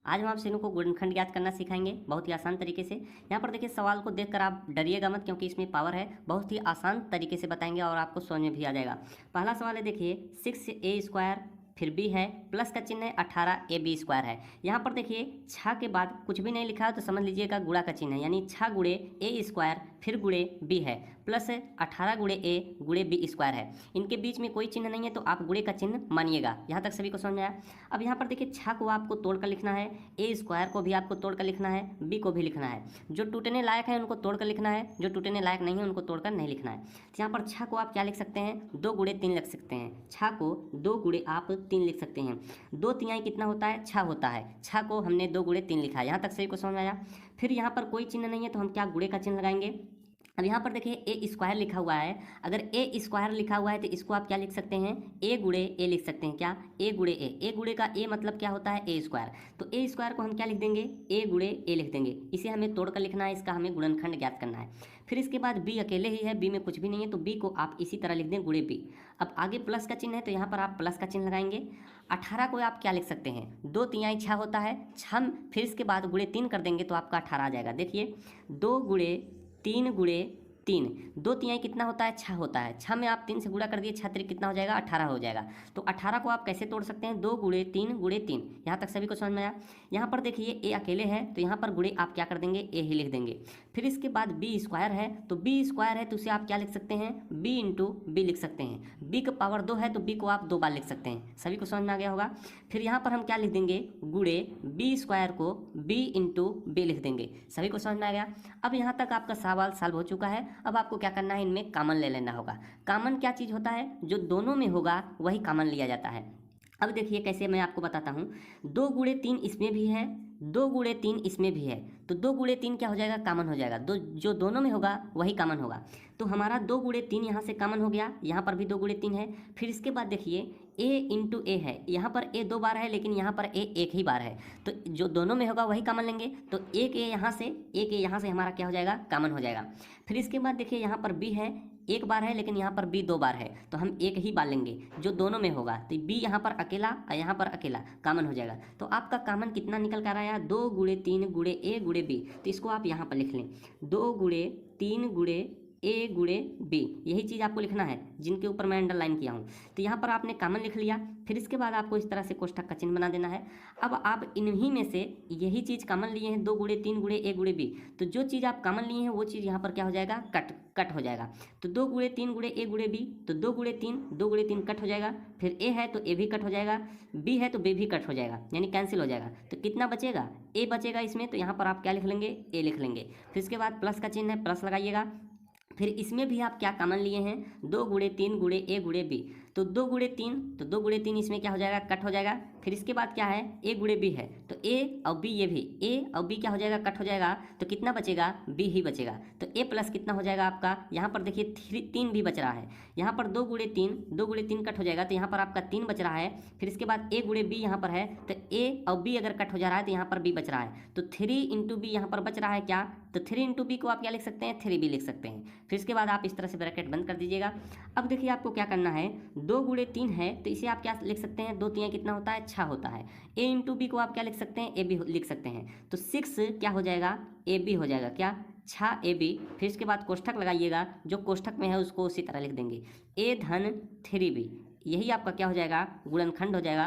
आज हम आपसे इनको गुणनखंड ज्ञात करना सिखाएंगे बहुत ही आसान तरीके से। यहाँ पर देखिए सवाल को देखकर आप डरिएगा मत, क्योंकि इसमें पावर है। बहुत ही आसान तरीके से बताएंगे और आपको समझ में भी आ जाएगा। पहला सवाल है, देखिए 6a² फिर b है, प्लस का चिन्ह है, 18ab² है। यहाँ पर देखिए 6 के बाद कुछ भी नहीं लिखा है तो समझ लीजिएगा गुणा का चिन्ह है, यानी 6 गुणे a² फिर गुणे b है, प्लस 18 गुणे a गुणे b² है। इनके बीच में कोई चिन्ह नहीं है तो आप गुणे का चिन्ह मानिएगा। यहाँ तक सभी को समझ में आया। अब यहाँ पर देखिए 6 को आपको तोड़कर लिखना है, a² को भी आपको तोड़कर लिखना है, b को भी लिखना है। जो टूटने लायक है उनको तोड़कर लिखना है, जो टूटने लायक नहीं है उनको तोड़कर नहीं लिखना है। तो यहाँ पर 6 को आप क्या लिख सकते हैं, 2 गुणे 3 लिख सकते हैं। 6 को 2 गुणे आप 3 लिख सकते हैं। 2 तिहाई कितना होता है, 6 होता है। 6 को हमने 2 गुणे 3 लिखा है। यहाँ तक सभी को समझ में आया। फिर यहाँ पर कोई चिन्ह नहीं है तो हम क्या गुणे का चिन्ह लगाएंगे। अब यहाँ पर देखिए a² लिखा हुआ है। अगर a² लिखा हुआ है तो इसको आप क्या लिख सकते हैं, a गुणे a लिख सकते हैं। क्या, a गुणे a गुणे का a मतलब क्या होता है, a²। तो a² को हम क्या लिख देंगे, a गुणे a लिख देंगे। इसे हमें तोड़कर लिखना है, इसका हमें गुणनखंड ज्ञात करना है। फिर इसके बाद b अकेले ही है, b में कुछ भी नहीं है तो b को आप इसी तरह लिख दें, गुणे b। अब आगे प्लस का चिन्ह है तो यहाँ पर आप प्लस का चिन्ह लगाएंगे। 18 को आप क्या लिख सकते हैं, 2 तिहाई 6 होता है, 6 फिर इसके बाद गुणे 3 कर देंगे तो आपका 18 आ जाएगा। देखिए 2 गुणे 3 गुणे 3, 2 तिहाई कितना होता है, 6 होता है। 6 में आप 3 से गुणा कर दिए, 6 कितना हो जाएगा, 18 हो जाएगा। तो 18 को आप कैसे तोड़ सकते हैं, 2 गुणे 3 गुणे 3। यहाँ तक सभी को समझ में आया। यहाँ पर देखिए a अकेले है तो यहाँ पर गुणे आप क्या कर देंगे, a ही लिख देंगे। फिर इसके बाद b² है तो b² है तो उसे आप क्या लिख सकते हैं, b इंटू b लिख सकते हैं। b का पावर 2 है तो b को आप 2 बार लिख सकते हैं। सभी को समझ में आ गया होगा। फिर यहाँ पर हम क्या लिख देंगे, गुणे b² को b इंटू b लिख देंगे। सभी को समझ में आ गया। अब यहाँ तक आपका सवाल सॉल्व हो चुका है। अब आपको क्या करना है, इनमें कॉमन ले लेना होगा। कॉमन क्या चीज़ होता है, जो दोनों में होगा वही कॉमन लिया जाता है। अब देखिए कैसे, मैं आपको बताता हूँ। 2 गुणे 3 इसमें भी है, 2 गुणे 3 इसमें भी है, तो 2 गुणे 3 क्या हो जाएगा, कॉमन हो जाएगा। जो दोनों में होगा वही कॉमन होगा। तो हमारा 2 गुणे 3 यहाँ से कॉमन हो गया, यहाँ पर भी 2 गुणे 3 है। फिर इसके बाद देखिए a इंटू a है, यहाँ पर a 2 बार है लेकिन यहाँ पर a 1 ही बार है। तो जो दोनों में होगा वही कॉमन लेंगे। तो एक a यहाँ से हमारा क्या हो जाएगा, कॉमन हो जाएगा। फिर इसके बाद देखिए यहाँ पर b है, 1 बार है लेकिन यहाँ पर b 2 बार है, तो हम 1 ही बार लेंगे जो दोनों में होगा। तो b यहाँ पर अकेला और यहाँ पर अकेला, कॉमन हो जाएगा। तो आपका कॉमन कितना निकल कर आया, 2 गुणे 3 गुणे a गुणे b। तो इसको आप यहाँ पर लिख लें, 2 गुणे 3 गुणे a गुणे b। यही चीज़ आपको लिखना है जिनके ऊपर मैं अंडरलाइन किया हूँ। तो यहाँ पर आपने कॉमन लिख लिया। फिर इसके बाद आपको इस तरह से कोष्ठक का चिन्ह बना देना है। अब आप इन्हीं में से यही चीज़ कॉमन लिए हैं, 2 गुणे 3 गुणे a गुणे b। तो जो चीज़ आप कॉमन लिए हैं वो चीज़ यहाँ पर क्या हो जाएगा, कट हो जाएगा। तो 2 गुणे 3 गुणे a गुणे b, तो 2 गुणे 3 कट हो जाएगा। फिर a है तो a भी कट हो जाएगा, b है तो b भी कट हो जाएगा, यानी कैंसिल हो जाएगा। तो कितना बचेगा, a बचेगा इसमें। तो यहाँ पर आप क्या लिख लेंगे, a लिख लेंगे। फिर इसके बाद प्लस का चिन्ह है, प्लस लगाइएगा। फिर इसमें भी आप क्या कॉमन लिए हैं, 2 गुणे 3 गुणे a गुणे b। तो 2 गुणे 3, तो 2 गुणे 3 इसमें क्या हो जाएगा, कट हो जाएगा। फिर इसके बाद क्या है, a गुणे b है, तो a और b, ये भी a और b क्या हो जाएगा, कट हो जाएगा। तो कितना बचेगा, b ही बचेगा। तो a प्लस कितना हो जाएगा आपका, यहाँ पर देखिए 3 भी बच रहा है। यहाँ पर 2 गुणे 3 कट हो जाएगा, तो यहाँ पर आपका 3 बच रहा है। फिर इसके बाद a गुणे b यहाँ पर है, तो a और b अगर कट हो जा रहा है तो यहाँ पर b बच रहा है। तो 3 इंटू b यहाँ पर बच रहा है क्या, तो 3 इंटू b को आप क्या लिख सकते हैं, 3b लिख सकते हैं। फिर इसके बाद आप इस तरह से ब्रैकेट बंद कर दीजिएगा। अब देखिए आपको क्या करना है, 2 गुणे 3 है तो इसे आप क्या लिख सकते हैं, 2 तिहाई कितना होता है, 6 होता है। a इंटू बी को आप क्या लिख सकते हैं, ab लिख सकते हैं। तो 6 क्या हो जाएगा, ab हो जाएगा। क्या, 6ab। फिर इसके बाद कोष्ठक लगाइएगा, जो कोष्ठक में है उसको उसी तरह लिख देंगे, a धन 3b। यही आपका क्या हो जाएगा, गुणनखंड हो जाएगा।